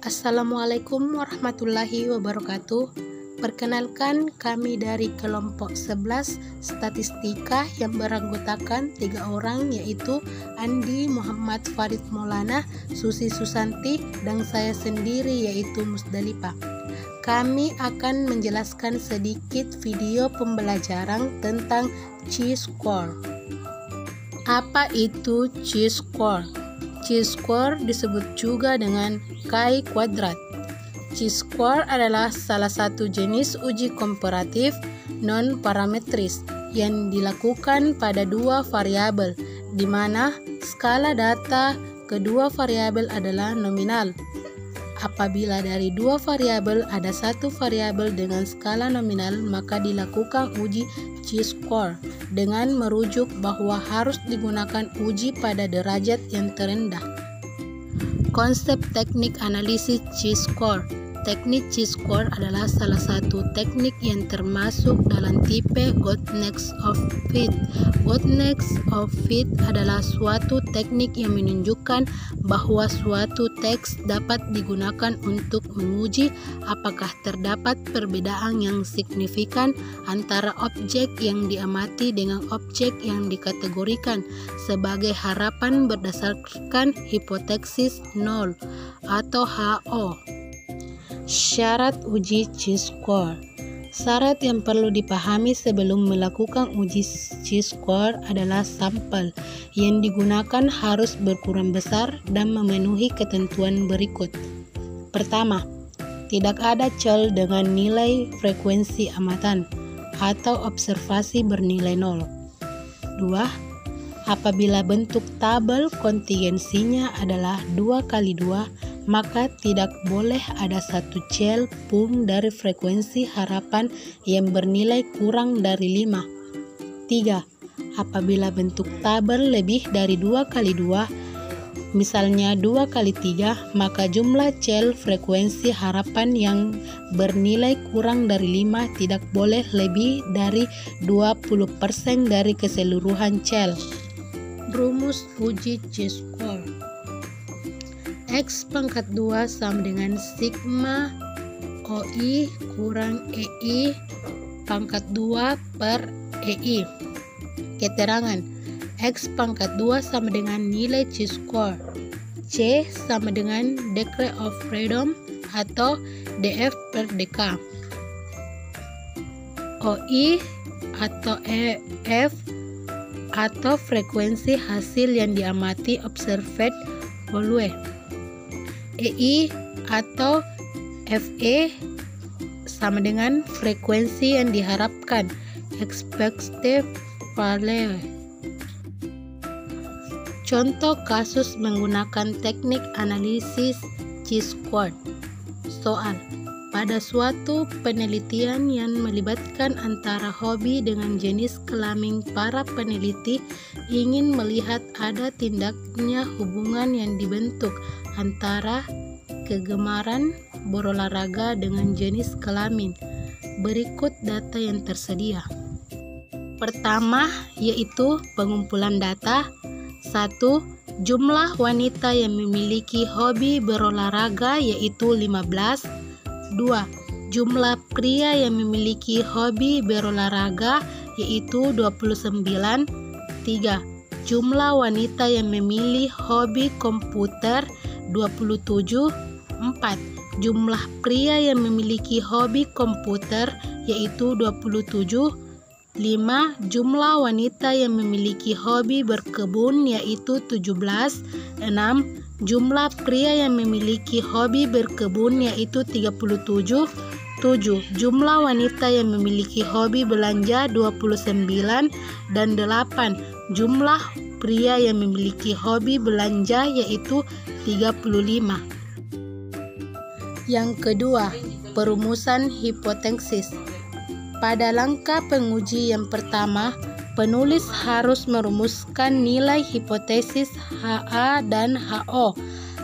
Assalamualaikum warahmatullahi wabarakatuh. Perkenalkan, kami dari kelompok 11 statistika yang beranggotakan 3 orang, yaitu Andi Muhammad Farid Maulana, Susi Susanti, dan saya sendiri yaitu Musdalifah. Kami akan menjelaskan sedikit video pembelajaran tentang chi-square. Apa itu chi-square? Chi-square disebut juga dengan chi kuadrat. Chi-square adalah salah satu jenis uji komparatif non-parametris yang dilakukan pada dua variabel, di mana skala data kedua variabel adalah nominal. Apabila dari dua variabel ada satu variabel dengan skala nominal, maka dilakukan uji chi-square dengan merujuk bahwa harus digunakan uji pada derajat yang terendah. Konsep teknik analisis chi-square. Teknik chi-square adalah salah satu teknik yang termasuk dalam tipe Godnext of fit. Godnext of fit adalah suatu teknik yang menunjukkan bahwa suatu teks dapat digunakan untuk menguji apakah terdapat perbedaan yang signifikan antara objek yang diamati dengan objek yang dikategorikan sebagai harapan berdasarkan hipotesis nol atau HO. Syarat uji chi-square. Syarat yang perlu dipahami sebelum melakukan uji chi-square adalah sampel yang digunakan harus berkurang besar dan memenuhi ketentuan berikut. Pertama, tidak ada cell dengan nilai frekuensi amatan atau observasi bernilai 0. 2. Apabila bentuk tabel kontingensinya adalah 2x2, maka tidak boleh ada satu cell pun dari frekuensi harapan yang bernilai kurang dari 5. 3. Apabila bentuk tabel lebih dari 2x2, misalnya 2x3, maka jumlah cell frekuensi harapan yang bernilai kurang dari 5 tidak boleh lebih dari 20% dari keseluruhan cell. Rumus uji chi-square. X pangkat 2 sama dengan sigma OI kurang EI pangkat 2 per EI. Keterangan, X pangkat 2 sama dengan nilai chi-square. C sama dengan degree of freedom atau DF per dk. OI atau EF atau frekuensi hasil yang diamati observed value. EI atau FE sama dengan frekuensi yang diharapkan expected value. Contoh kasus menggunakan teknik analisis chi-square. Soal: pada suatu penelitian yang melibatkan antara hobi dengan jenis kelamin, para peneliti ingin melihat ada tindaknya hubungan yang dibentuk antara kegemaran berolahraga dengan jenis kelamin. Berikut data yang tersedia. Pertama, yaitu pengumpulan data. 1. Jumlah wanita yang memiliki hobi berolahraga yaitu 15. 2. Jumlah pria yang memiliki hobi berolahraga yaitu 29. 3. Jumlah wanita yang memilih hobi komputer 27. 4. Jumlah pria yang memiliki hobi komputer yaitu 27. 5. Jumlah wanita yang memiliki hobi berkebun yaitu 17. 6. Jumlah pria yang memiliki hobi berkebun yaitu 37. 7. Jumlah wanita yang memiliki hobi belanja 29. Dan 8. Jumlah pria yang memiliki hobi belanja yaitu 35. Yang kedua, perumusan hipotesis. Pada langkah penguji yang pertama, penulis harus merumuskan nilai hipotesis HA dan HO.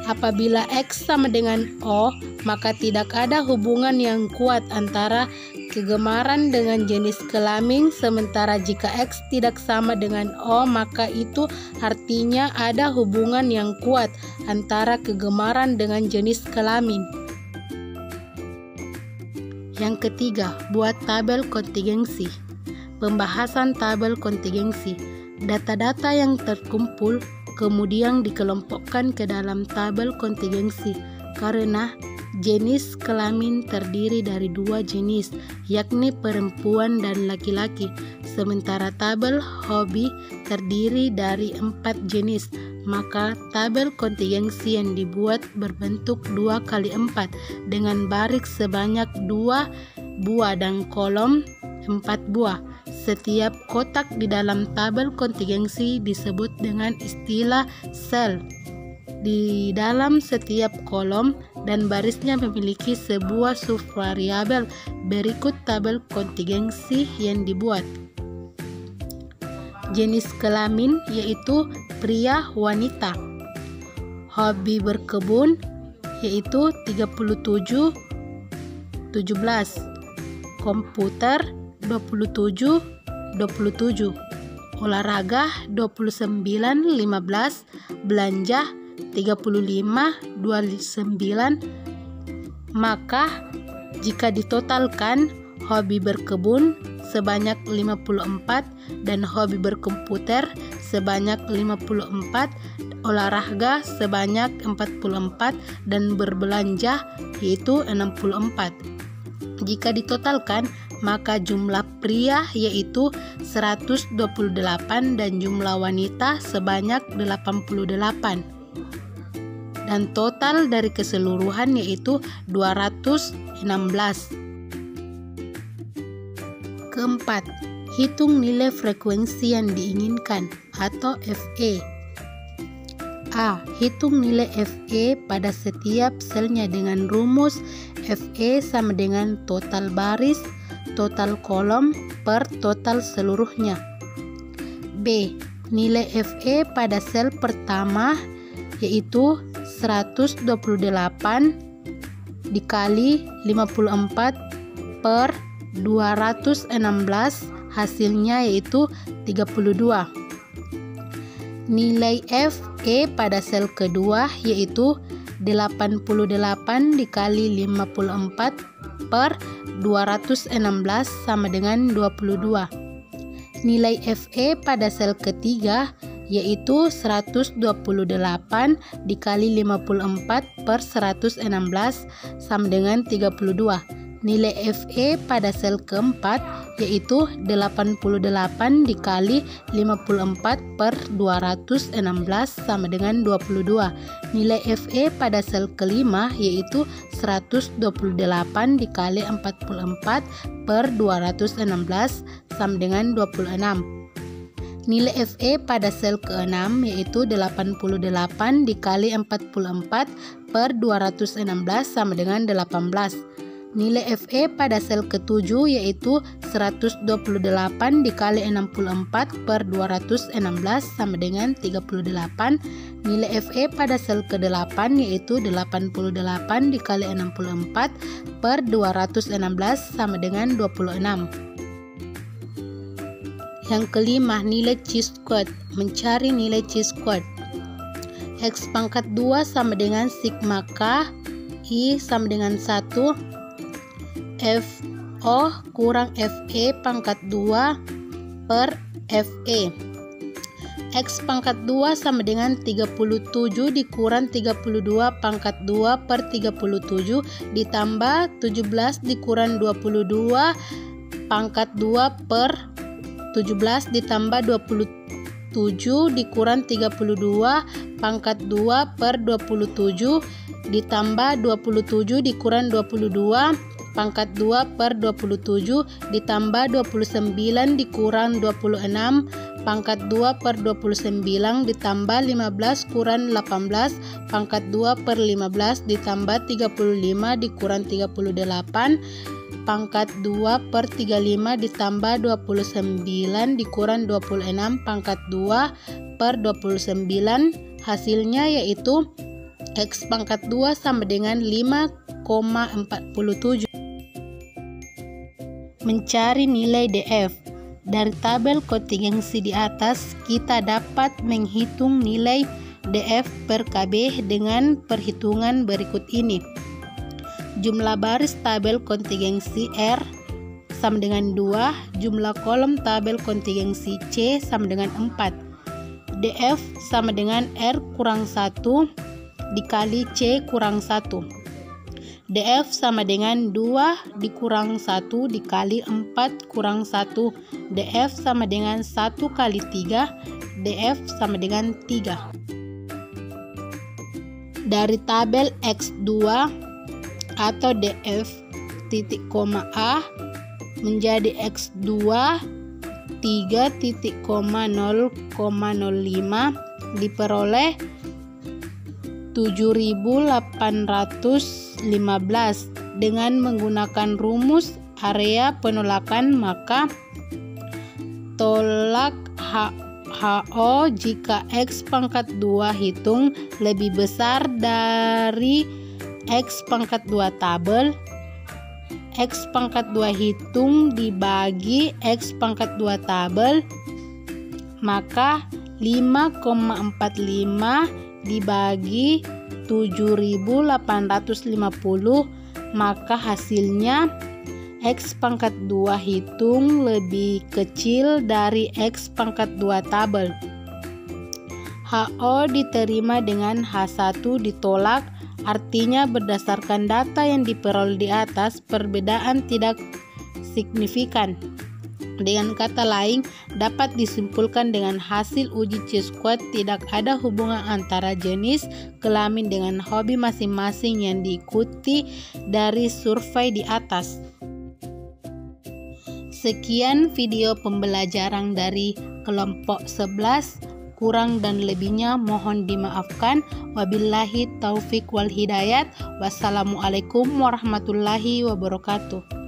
Apabila X sama dengan O, maka tidak ada hubungan yang kuat antara kegemaran dengan jenis kelamin, sementara jika X tidak sama dengan O, maka itu artinya ada hubungan yang kuat antara kegemaran dengan jenis kelamin. Yang ketiga, buat tabel kontingensi. Pembahasan tabel kontingensi. Data-data yang terkumpul kemudian dikelompokkan ke dalam tabel kontingensi karena jenis kelamin terdiri dari dua jenis, yakni perempuan dan laki-laki, sementara tabel hobi terdiri dari 4 jenis. Maka tabel kontingensi yang dibuat berbentuk 2x4 dengan baris sebanyak 2 buah dan kolom 4 buah. Setiap kotak di dalam tabel kontingensi disebut dengan istilah sel. Di dalam setiap kolom dan barisnya memiliki sebuah subvariabel. Berikut tabel kontingensi yang dibuat. Jenis kelamin yaitu pria wanita. Hobi berkebun yaitu 37 17. Komputer 27 27. Olahraga 29 15. Belanja 35 29. Maka jika ditotalkan, hobi berkebun sebanyak 54 dan hobi berkomputer sebanyak 54, olahraga sebanyak 44 dan berbelanja yaitu 64. Jika ditotalkan, maka jumlah pria yaitu 128 dan jumlah wanita sebanyak 88. Dan total dari keseluruhan yaitu 216. Keempat, hitung nilai frekuensi yang diinginkan atau FE. A. Hitung nilai FE pada setiap selnya dengan rumus FE sama dengan total baris, total kolom, per total seluruhnya. B. Nilai FE pada sel pertama yaitu 128 dikali 54 per 216, hasilnya yaitu 32. Nilai FE pada sel kedua yaitu 88 dikali 54 per 216 sama dengan 22. Nilai FE pada sel ketiga yaitu 128 dikali 54 per 116 sama dengan 32. Nilai FE pada sel keempat yaitu 88 dikali 54 per 216 sama dengan 22. Nilai FE pada sel kelima yaitu 128 dikali 44 per 216 sama dengan 26. Nilai FE pada sel keenam yaitu 88 dikali 44 per 216 sama dengan 18. Nilai FE pada sel ketujuh yaitu 128 dikali 64 per 216 sama dengan 38. Nilai FE pada sel ke-8 yaitu 88 dikali 64 per 216 sama dengan 26. Yang kelima, nilai chi-squared. Mencari nilai chi-squared. X pangkat 2 sama dengan sigma K, I sama dengan 1, FO kurang FE pangkat 2 per FE. X pangkat 2 sama dengan 37 dikurang 32 pangkat 2 per 37 ditambah 17 dikurang 22 pangkat 2 per 17 ditambah 27 dikurang 32 pangkat 2 per 27 ditambah 27 dikurang 22 pangkat 2 per 27 ditambah 29 dikurang 26 pangkat 2 per 29 ditambah 15 kurang 18 pangkat 2 per 15 ditambah 35 dikurang 38 pangkat 2 per 35 ditambah 29 dikurang 26 pangkat 2 per 29, hasilnya yaitu X pangkat 2 sama dengan 5,47. Mencari nilai DF. Dari tabel kontingensi di atas, kita dapat menghitung nilai DF per KB dengan perhitungan berikut ini. Jumlah baris tabel kontingensi R sama dengan 2, jumlah kolom tabel kontingensi C sama dengan 4. DF sama dengan R kurang 1 dikali C kurang 1. DF sama dengan 2 dikurang 1 dikali 4 kurang 1. DF sama dengan 1 kali 3. DF sama dengan 3. Dari tabel X2 atau DF titik koma A menjadi X2 3.0,0,05 diperoleh 7.815 dengan menggunakan rumus area penolakan, maka tolak HO jika X pangkat 2 hitung lebih besar dari X pangkat 2 tabel, X pangkat 2 hitung dibagi X pangkat 2 tabel, maka 5,45 dibagi 7.850, maka hasilnya X pangkat 2 hitung lebih kecil dari X pangkat 2 tabel. HO diterima dengan H1 ditolak, artinya berdasarkan data yang diperoleh di atas, perbedaan tidak signifikan. Dengan kata lain, dapat disimpulkan dengan hasil uji C-squad tidak ada hubungan antara jenis kelamin dengan hobi masing-masing yang diikuti dari survei di atas. Sekian video pembelajaran dari kelompok 11. Kurang dan lebihnya mohon dimaafkan. Wabillahi taufik wal hidayat. Wassalamualaikum warahmatullahi wabarakatuh.